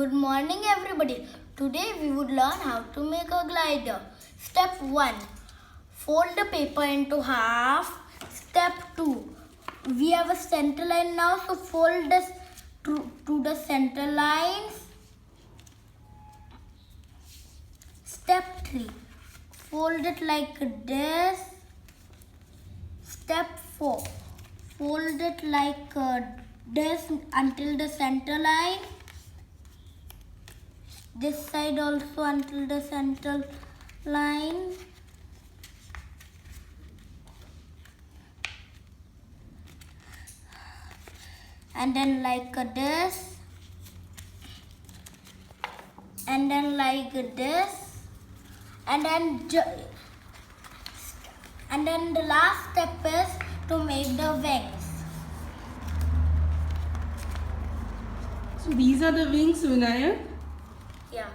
Good morning everybody. Today we would learn how to make a glider. Step 1. Fold the paper into half. Step 2. We have a center line now, so fold this to the center lines. Step 3. Fold it like this. Step 4. Fold it like this until the center line. This side also until the center line. And then like this. And then like this. And then the last step is to make the wings. So these are the wings, Vinayak. Yeah.